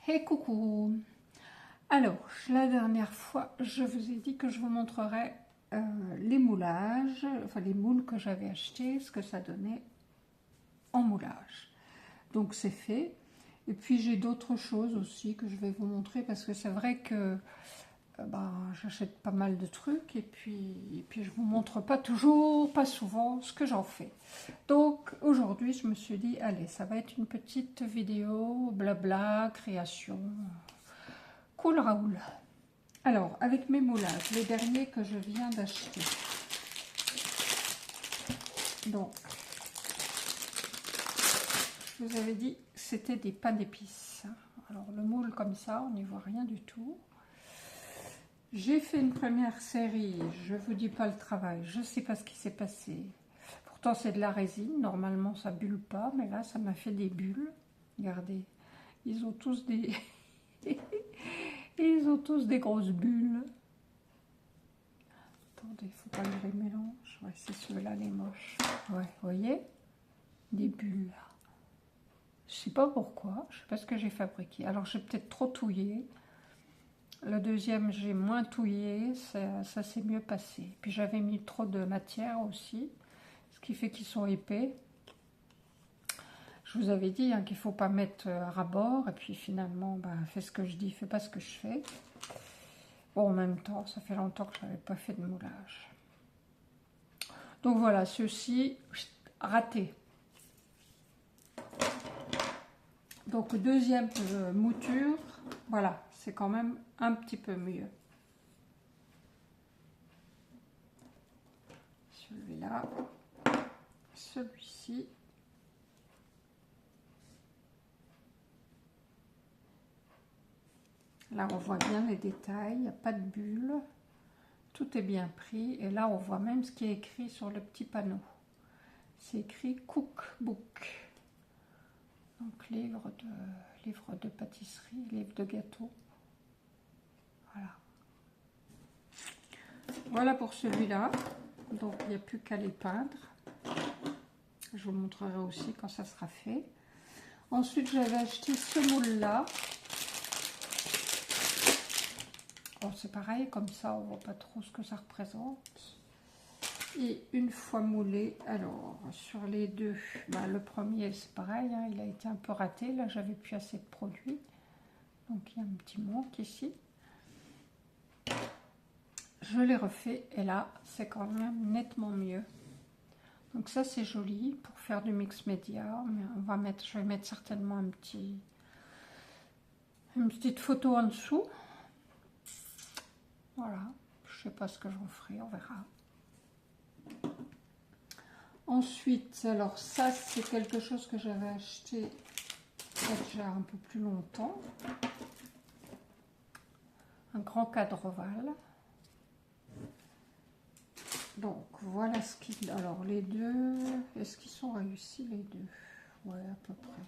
Hey coucou. Alors, la dernière fois, je vous ai dit que je vous montrerais les moulages, enfin les moules que j'avais achetés, ce que ça donnait en moulage. Donc c'est fait. Et puis j'ai d'autres choses aussi que je vais vous montrer parce que c'est vrai que j'achète pas mal de trucs et puis je vous montre pas toujours, pas souvent ce que j'en fais. Donc aujourd'hui, je me suis dit, allez, ça va être une petite vidéo, blabla, création. Cool Raoul. Alors, avec mes moulages, les derniers que je viens d'acheter. Donc, je vous avais dit, c'était des pains d'épices. Alors, le moule comme ça, on n'y voit rien du tout. J'ai fait une première série, je vous dis pas le travail, je sais pas ce qui s'est passé. Pourtant, c'est de la résine, normalement ça bulle pas, mais là, ça m'a fait des bulles. Regardez, ils ont tous des... ils ont tous des grosses bulles. Attendez, il faut pas que je les mélange. Ouais, c'est ceux-là les moches. Ouais, vous voyez? Des bulles. Je sais pas pourquoi, je sais pas ce que j'ai fabriqué. Alors j'ai peut-être trop touillé. Le deuxième, j'ai moins touillé, ça s'est mieux passé. Puis j'avais mis trop de matière aussi, ce qui fait qu'ils sont épais. Je vous avais dit qu'il ne faut pas mettre à ras-bord, et puis finalement, fais ce que je dis, fais pas ce que je fais. Bon, en même temps, ça fait longtemps que je n'avais pas fait de moulage. Donc voilà, ceux-ci, raté. Donc deuxième mouture, voilà, c'est quand même un petit peu mieux. Celui-là, celui-ci. Là, on voit bien les détails, il n'y a pas de bulles. Tout est bien pris. Et là, on voit même ce qui est écrit sur le petit panneau. C'est écrit Cookbook. Donc, livre de pâtisserie, livre de gâteau. Voilà. Voilà pour celui-là. Donc, il n'y a plus qu'à les peindre. Je vous montrerai aussi quand ça sera fait. Ensuite, j'avais acheté ce moule-là. Bon, c'est pareil, comme ça, on ne voit pas trop ce que ça représente. Et une fois moulé, alors, sur les deux, le premier, c'est pareil, il a été un peu raté. Là, j'avais plus assez de produit. Donc, il y a un petit manque ici. Je l'ai refait et là, c'est quand même nettement mieux. Donc ça, c'est joli pour faire du mix média. Mais je vais mettre certainement une petite photo en dessous. Voilà, je sais pas ce que j'en ferai, on verra. Ensuite, alors ça, c'est quelque chose que j'avais acheté déjà un peu plus longtemps. Un grand cadre ovale. Donc, voilà ce qu'il... Alors, les deux... Est-ce qu'ils sont réussis, les deux? Ouais, à peu près.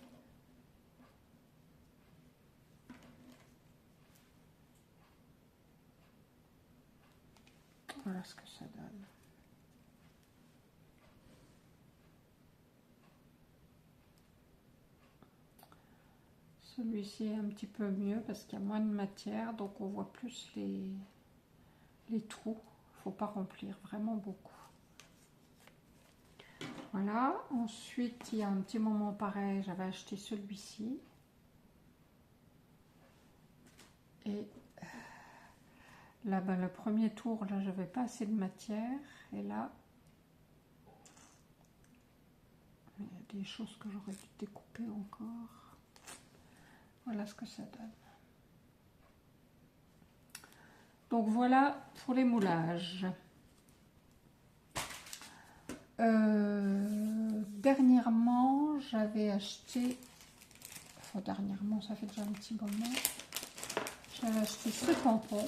Voilà ce que ça donne. Celui-ci est un petit peu mieux parce qu'il y a moins de matière, donc on voit plus les trous. Il ne faut pas remplir vraiment beaucoup. Voilà. Ensuite, il y a un petit moment pareil, j'avais acheté celui-ci. Et là, le premier tour, là, j'avais pas assez de matière. Et là, il y a des choses que j'aurais dû découper encore. Voilà ce que ça donne. Donc voilà pour les moulages. Dernièrement, j'avais acheté... Enfin, dernièrement, ça fait déjà un petit moment. J'avais acheté ce tampon.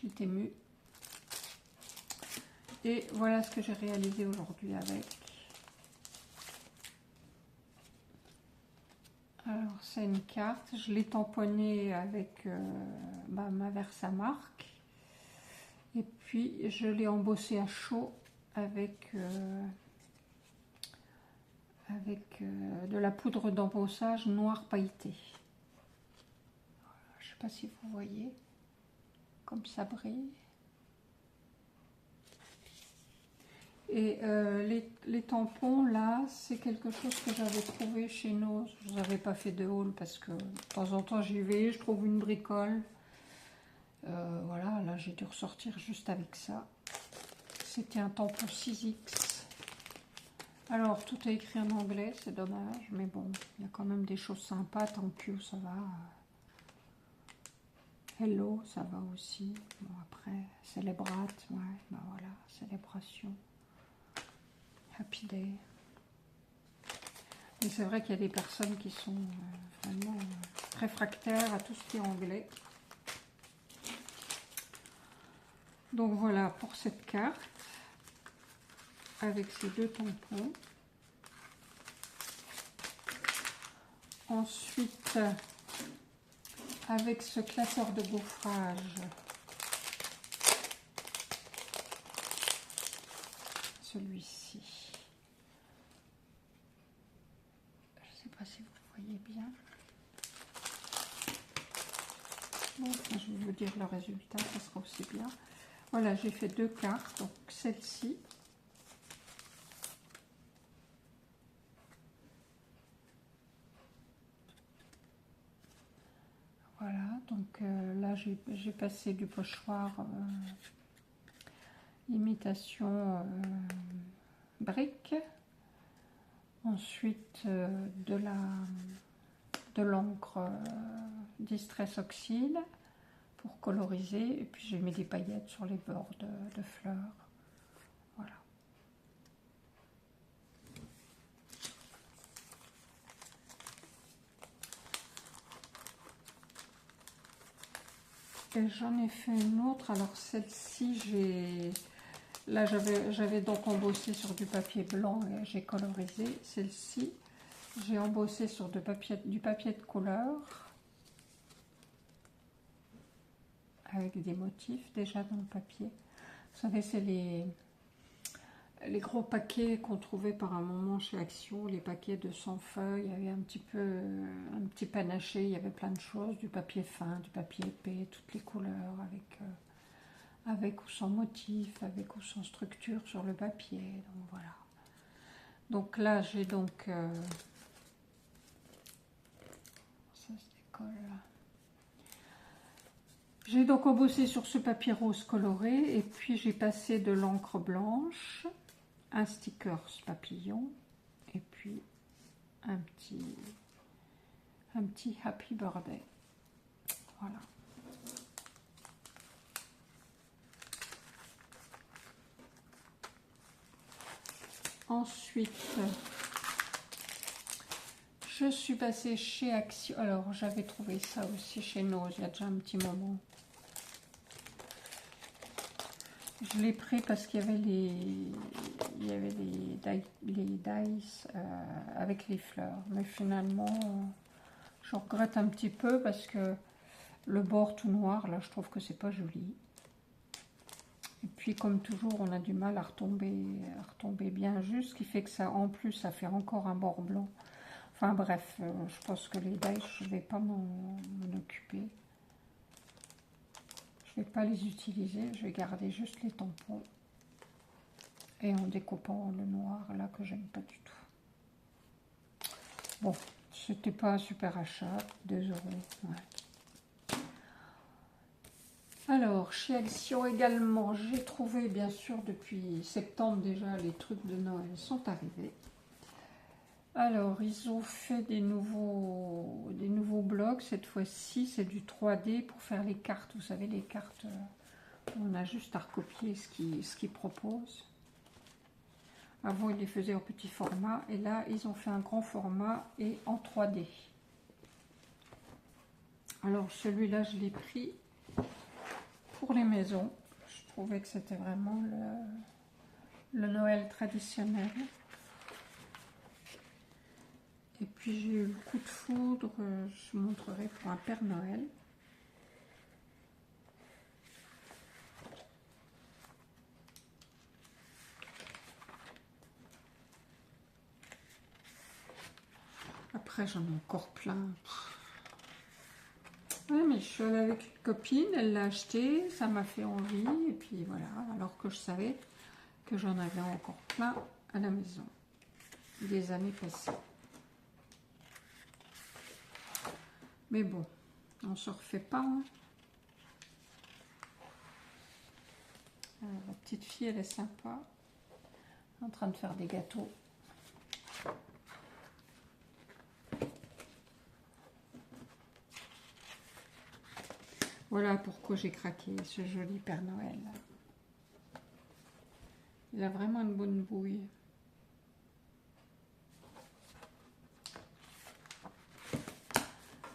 J'étais émue. Et voilà ce que j'ai réalisé aujourd'hui avec. Alors, c'est une carte. Je l'ai tamponnée avec ma Versamark. Et puis, je l'ai embossée à chaud avec avec de la poudre d'embossage noir pailleté. Je ne sais pas si vous voyez, comme ça brille. Et les tampons, là, c'est quelque chose que j'avais trouvé chez nous. Je vous avais pas fait de haul parce que de temps en temps j'y vais, je trouve une bricole. Voilà, là j'ai dû ressortir juste avec ça. C'était un tampon 6X. Alors, tout est écrit en anglais, c'est dommage, mais bon, il y a quand même des choses sympas. Thank you, ça va. Hello, ça va aussi. Bon, après, célébrate, ouais, ben voilà, célébration. Happy Day. Et c'est vrai qu'il y a des personnes qui sont vraiment réfractaires à tout ce qui est anglais. Donc voilà pour cette carte, avec ces deux tampons. Ensuite, avec ce classeur de gaufrage, celui-ci. Je ne sais pas si vous voyez bien. Bon, je vais vous dire le résultat, ça sera aussi bien. Voilà, j'ai fait deux cartes, donc celle-ci. Voilà, donc là j'ai passé du pochoir imitation brique. Ensuite de l'encre Distress Oxide pour coloriser. Et puis j'ai mis des paillettes sur les bords de fleurs. Voilà. Et j'en ai fait une autre. Alors celle-ci, là j'avais donc embossé sur du papier blanc et j'ai colorisé. Celle-ci, j'ai embossé sur du papier de couleur avec des motifs déjà dans le papier. Vous savez, c'est les gros paquets qu'on trouvait par un moment chez Action, les paquets de 100 feuilles. Il y avait un petit panaché, il y avait plein de choses, du papier fin, du papier épais, toutes les couleurs, avec ou sans motif, avec ou sans structure sur le papier. Donc voilà. Donc là, j'ai donc ça se décolle. J'ai donc embossé sur ce papier rose coloré et puis j'ai passé de l'encre blanche, un sticker papillon et puis un petit Happy Birthday. Voilà. Ensuite, je suis passée chez Action. Alors, j'avais trouvé ça aussi chez Nose il y a déjà un petit moment. Je l'ai pris parce qu'il y avait les dice avec les fleurs. Mais finalement, je regrette un petit peu parce que le bord tout noir, là, je trouve que c'est pas joli. Et puis, comme toujours, on a du mal à retomber bien juste, ce qui fait que ça, en plus, ça fait encore un bord blanc. Enfin bref, je pense que les dice, je ne vais pas m'en occuper. Je ne vais pas les utiliser, je vais garder juste les tampons. Et en découpant le noir, là, que j'aime pas du tout. Bon, c'était pas un super achat, 2 €. Ouais. Alors, chez Action également, j'ai trouvé, bien sûr, depuis septembre déjà, les trucs de Noël sont arrivés. Alors, ils ont fait des nouveaux blocs. Cette fois-ci, c'est du 3D pour faire les cartes. Vous savez, les cartes, on a juste à recopier ce qu'ils proposent. Avant, ils les faisaient en petit format. Et là, ils ont fait un grand format et en 3D. Alors, celui-là, je l'ai pris pour les maisons. Je trouvais que c'était vraiment le Noël traditionnel. Et puis j'ai eu le coup de foudre, je vous montrerai pour un Père Noël. après, j'en ai encore plein. Ouais, mais je suis allée avec une copine, elle l'a acheté, ça m'a fait envie, et puis voilà, alors que je savais que j'en avais encore plein à la maison, des années passées. Mais bon, on se refait pas, hein. La petite fille, elle est sympa, en train de faire des gâteaux. Voilà pourquoi j'ai craqué ce joli Père Noël. Il a vraiment une bonne bouille.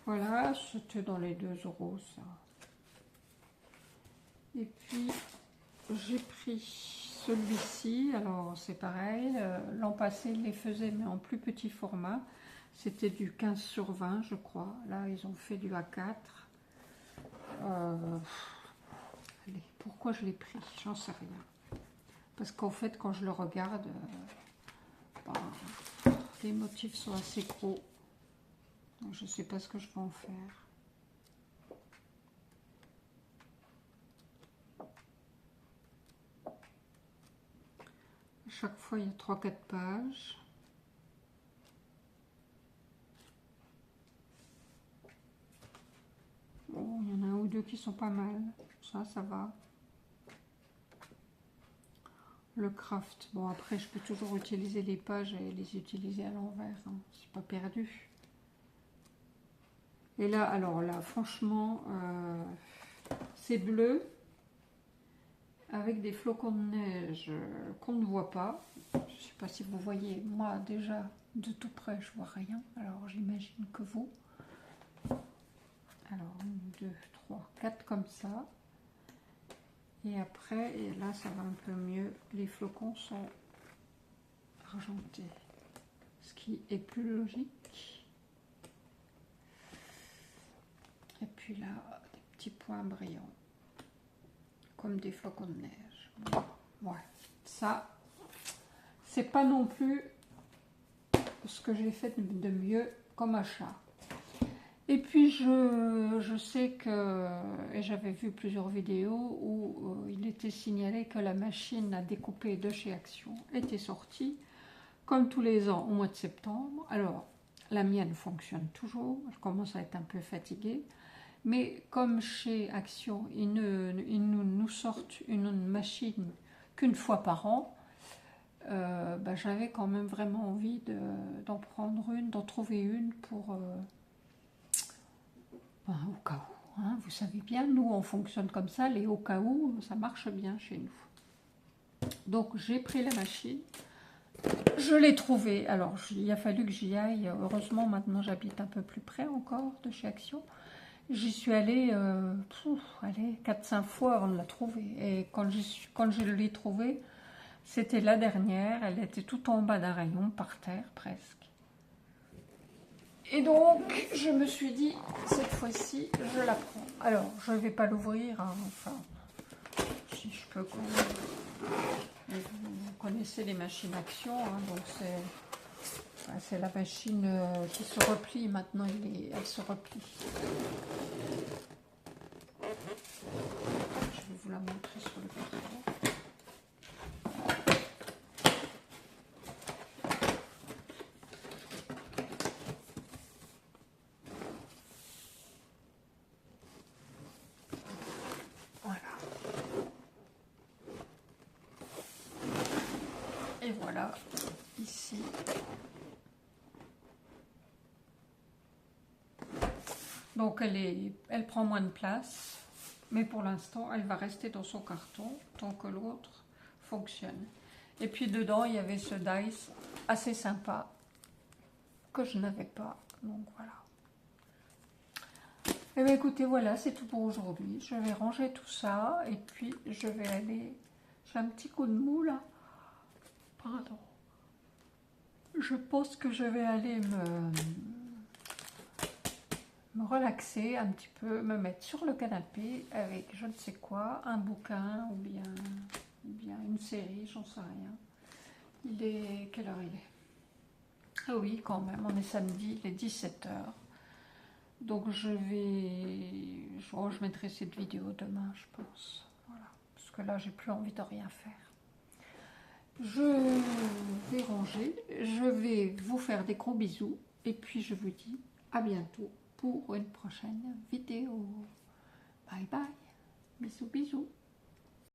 Voilà, c'était dans les 2 € ça. Et puis, j'ai pris celui-ci. Alors, c'est pareil. L'an passé, ils les faisaient, mais en plus petit format. C'était du 15/20, je crois. Là, ils ont fait du A4. Allez, pourquoi je l'ai pris? J'en sais rien. Parce qu'en fait, quand je le regarde, les motifs sont assez gros. Donc, je ne sais pas ce que je vais en faire. À chaque fois, il y a 3-4 pages. Bon, il y en a un ou deux qui sont pas mal. Ça va. Le craft. Bon, après, je peux toujours utiliser les pages et les utiliser à l'envers. Hein. C'est pas perdu. Et là, alors là, franchement, c'est bleu avec des flocons de neige qu'on ne voit pas. Je ne sais pas si vous voyez. Moi, déjà, de tout près, je vois rien. Alors, j'imagine que vous. Alors, 1, 2, 3, 4 comme ça. Et après, et là, ça va un peu mieux. Les flocons sont argentés. Ce qui est plus logique. Et puis là, des petits points brillants. Comme des flocons de neige. Ouais, ça, c'est pas non plus ce que j'ai fait de mieux comme achat. Et puis je sais que, et j'avais vu plusieurs vidéos où il était signalé que la machine à découper de chez Action était sortie, comme tous les ans, au mois de septembre. Alors, la mienne fonctionne toujours, je commence à être un peu fatiguée. Mais comme chez Action, ils nous sortent une machine qu'une fois par an, j'avais quand même vraiment envie d'en prendre une, d'en trouver une pour au cas où. Hein, vous savez bien, nous on fonctionne comme ça, les au cas où, ça marche bien chez nous. Donc j'ai pris la machine, je l'ai trouvée. Alors il a fallu que j'y aille. Heureusement maintenant j'habite un peu plus près encore de chez Action. J'y suis allée, 4-5 fois avant de la trouver. Et quand je l'ai trouvée, c'était la dernière. Elle était tout en bas d'un rayon, par terre presque. Et donc, je me suis dit, cette fois-ci, je la prends. Alors, je ne vais pas l'ouvrir, hein, enfin, si je peux quand même. Vous connaissez les machines Action, hein, donc c'est la machine qui se replie. Maintenant, elle se replie. Je vais vous la montrer sur le carton. Voilà. Et voilà, ici. Donc elle prend moins de place, mais pour l'instant, elle va rester dans son carton tant que l'autre fonctionne. Et puis dedans, il y avait ce dice assez sympa que je n'avais pas. Donc voilà. Et bien écoutez, voilà, c'est tout pour aujourd'hui. Je vais ranger tout ça et puis je vais aller... J'ai un petit coup de mou là. Pardon. Je pense que je vais aller me relaxer un petit peu, me mettre sur le canapé avec je ne sais quoi, un bouquin ou bien une série, j'en sais rien. Il est... Quelle heure il est? Oui, quand même, on est samedi, il est 17 h. Donc je mettrai cette vidéo demain, je pense. Voilà. Parce que là, j'ai plus envie de rien faire. Je vais ranger, je vais vous faire des gros bisous. Et puis je vous dis à bientôt pour une prochaine vidéo. Bye bye. Bisous, bisous.